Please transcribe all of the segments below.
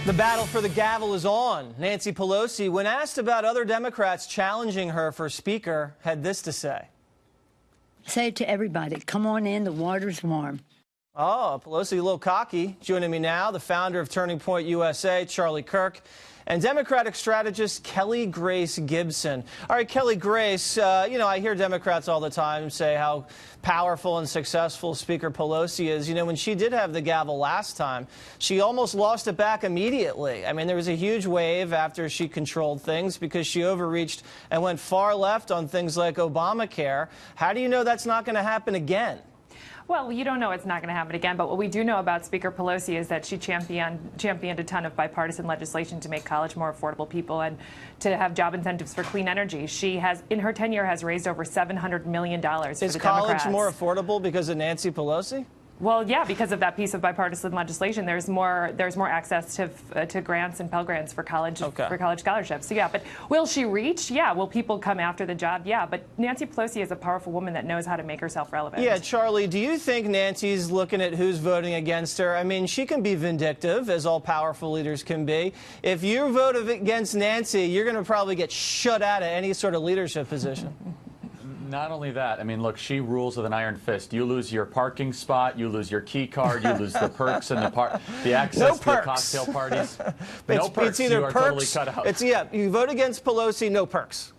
The battle for the gavel is on. Nancy Pelosi, when asked about other Democrats challenging her for Speaker, had this to say. Say to everybody, come on in, the water's warm. Oh, Pelosi a little cocky. Joining me now, the founder of Turning Point USA, Charlie Kirk, and Democratic strategist Kelly Grace Gibson. All right, Kelly Grace, I hear Democrats all the time say how powerful and successful Speaker Pelosi is. You know, when she did have the gavel last time, she almost lost it back immediately. I mean, there was a huge wave after she controlled things because she overreached and went far left on things like Obamacare. How do you know that's not going to happen again? Well, you don't know it's not going to happen again, but what we do know about Speaker Pelosi is that she championed a ton of bipartisan legislation to make college more affordable people and to have job incentives for clean energy. She has, in her tenure, has raised over $700 million for the Democrats. Is college more affordable because of Nancy Pelosi? Well, yeah, because of that piece of bipartisan legislation, there's more access to grants and Pell Grants for college scholarships. So yeah, but will she reach? Yeah. Will people come after the job? Yeah. But Nancy Pelosi is a powerful woman that knows how to make herself relevant. Yeah, Charlie, do you think Nancy's looking at who's voting against her? I mean, she can be vindictive, as all powerful leaders can be. If you vote against Nancy, you're going to probably get shut out of any sort of leadership position. Not only that, I mean, look, she rules with an iron fist. You lose your parking spot, you lose your key card, you lose the perks and the access to the cocktail parties. No perks. It's either you are perks. Totally cut out. You vote against Pelosi, no perks.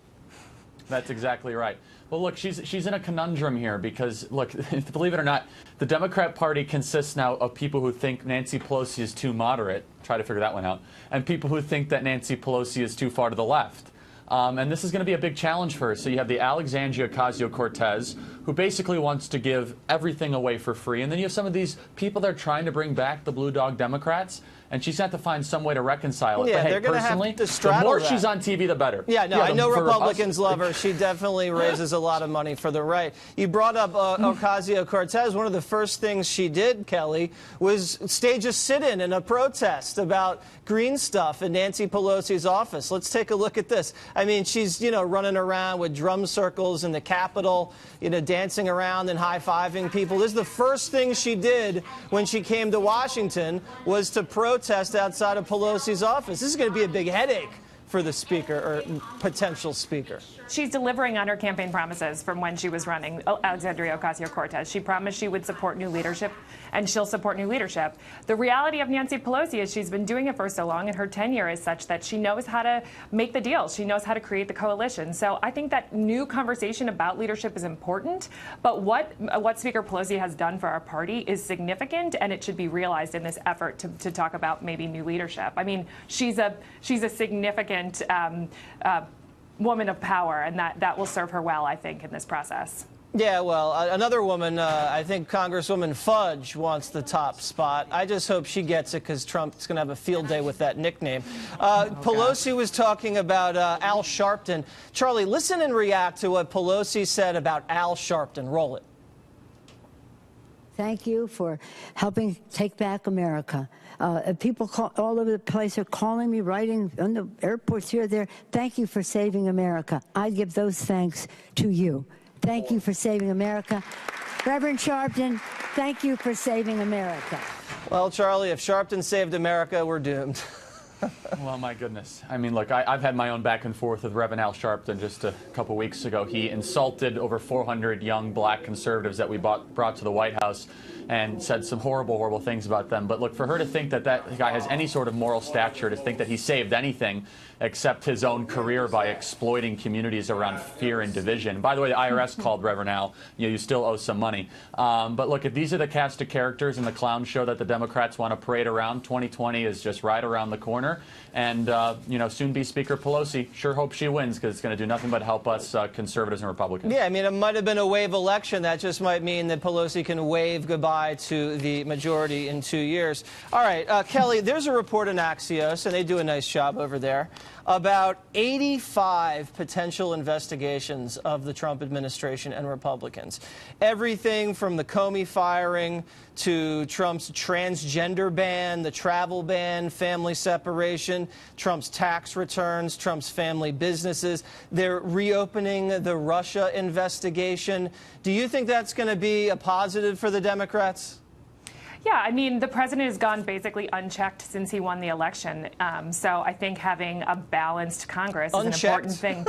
That's exactly right. Well, look, she's in a conundrum here because, look, believe it or not, the Democrat Party consists now of people who think Nancy Pelosi is too moderate, try to figure that one out, and people who think that Nancy Pelosi is too far to the left. And this is going to be a big challenge for her. So you have the Alexandria Ocasio-Cortez, who basically wants to give everything away for free. And then you have some of these people that are trying to bring back the blue dog Democrats. And she's had to find some way to reconcile it. Yeah, but hey, they're going to have to straddle the more that. she's on TV, the better. Yeah, no, I know Republicans love her. She definitely raises a lot of money for the right. You brought up Ocasio-Cortez. One of the first things she did, Kelly, was stage a sit-in and a protest about green stuff in Nancy Pelosi's office. Let's take a look at this. I mean, she's, running around with drum circles in the Capitol, dancing around and high-fiving people. This is the first thing she did when she came to Washington, was to protest outside of Pelosi's office. This is going to be a big headache for the speaker or potential speaker. She's delivering on her campaign promises from when she was running, Alexandria Ocasio-Cortez. She promised she would support new leadership, and she'll support new leadership. The reality of Nancy Pelosi is she's been doing it for so long, and her tenure is such that she knows how to make the deals. She knows how to create the coalition. So I think that new conversation about leadership is important, but what Speaker Pelosi has done for our party is significant, and it should be realized in this effort to talk about maybe new leadership. I mean, she's a significant woman of power, and that will serve her well, I think, in this process. Yeah, well, another woman, I think Congresswoman Fudge wants the top spot. I just hope she gets it because Trump's going to have a field day with that nickname. Pelosi was talking about Al Sharpton. Charlie, listen and react to what Pelosi said about Al Sharpton. Roll it. Thank you for helping take back America. People all over the place are calling me, writing on the airports here, there. Thank you for saving America. I give those thanks to you. Thank you for saving America. Reverend Sharpton, thank you for saving America. Well, Charlie, if Sharpton saved America, we're doomed. Well, my goodness. I mean, look, I've had my own back and forth with Reverend Al Sharpton just a couple weeks ago. He insulted over 400 young black conservatives that we brought to the White House and said some horrible, horrible things about them. But look, for her to think that that guy has any sort of moral stature, to think that he saved anything except his own career by exploiting communities around fear and division. By the way, the IRS called Reverend Al. You still owe some money. But look, if these are the cast of characters in the clown show that the Democrats want to parade around, 2020 is just right around the corner. And, soon be Speaker Pelosi. Sure hope she wins, because it's going to do nothing but help us conservatives and Republicans. Yeah, I mean, it might have been a wave election. That just might mean that Pelosi can wave goodbye to the majority in 2 years. All right, Kelly, there's a report in Axios, and they do a nice job over there, about 85 potential investigations of the Trump administration and Republicans. Everything from the Comey firing to Trump's transgender ban, the travel ban, family separation, Trump's tax returns, Trump's family businesses. They're reopening the Russia investigation. Do you think that's going to be a positive for the Democrats? Yeah, I mean, the president has gone basically unchecked since he won the election. So I think having a balanced Congress is an important thing.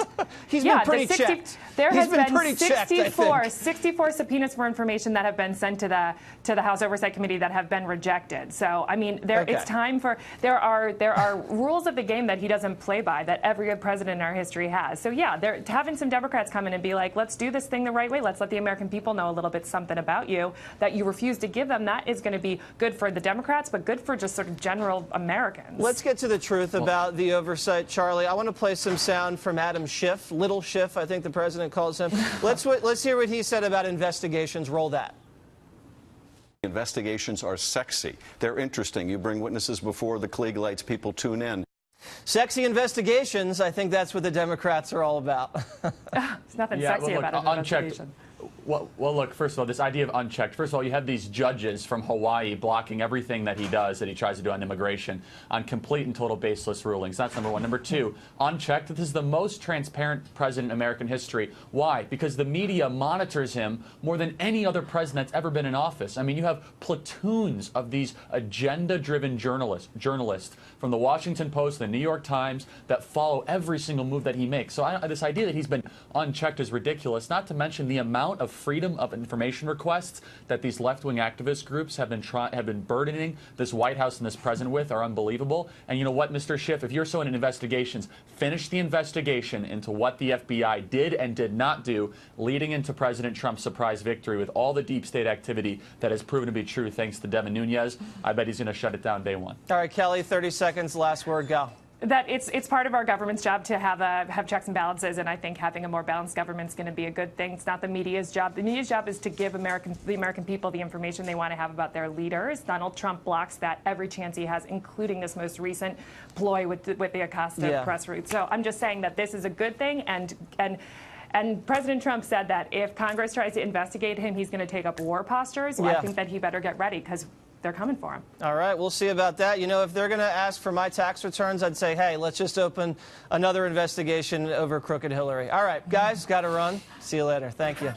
He's been pretty checked. There has been 64 subpoenas for information that have been sent to the House Oversight Committee that have been rejected. So I mean, it's time for there are rules of the game that he doesn't play by that every good president in our history has. So yeah, having some Democrats come in and be like, let's do this thing the right way. Let's let the American people know a little bit something about you that you refuse to give them. That is going to be good for the Democrats, but good for just sort of general Americans. Let's get to the truth about the oversight, Charlie. I want to play some sound from Adam Schiff, Little Schiff, I think the president calls him. Let's hear what he said about investigations. Roll that. Investigations are sexy. They're interesting. You bring witnesses before the Klieg lights, people tune in. Sexy investigations, I think that's what the Democrats are all about. There's nothing sexy about an investigation. Well, look, first of all, this idea of unchecked. First of all, you have these judges from Hawaii blocking everything that he does, that he tries to do on immigration, on complete and total baseless rulings. That's number one. Number two, unchecked. This is the most transparent president in American history. Why? Because the media monitors him more than any other president that's ever been in office. I mean, you have platoons of these agenda-driven journalists from the Washington Post, the New York Times, that follow every single move that he makes. So this idea that he's been unchecked is ridiculous, not to mention the amount of freedom of information requests that these left-wing activist groups have been burdening this White House and this president with are unbelievable. And you know what, Mr. Schiff, if you're so into investigations, finish the investigation into what the FBI did and did not do leading into President Trump's surprise victory with all the deep state activity that has proven to be true thanks to Devin Nunes. I bet he's going to shut it down day one. All right, Kelly, 30 seconds, last word, go. That it's part of our government's job to have checks and balances, and I think having a more balanced government is going to be a good thing. It's not the media's job. The media's job is to give the American people the information they want to have about their leaders. Donald Trump blocks that every chance he has, including this most recent ploy with the Acosta press route. So I'm just saying that this is a good thing, and President Trump said that if Congress tries to investigate him, he's going to take up war postures. Well, I think that he better get ready because they're coming for him. All right, we'll see about that. You know, if they're going to ask for my tax returns, I'd say, hey, let's just open another investigation over crooked Hillary. All right, guys, got to run. See you later. Thank you.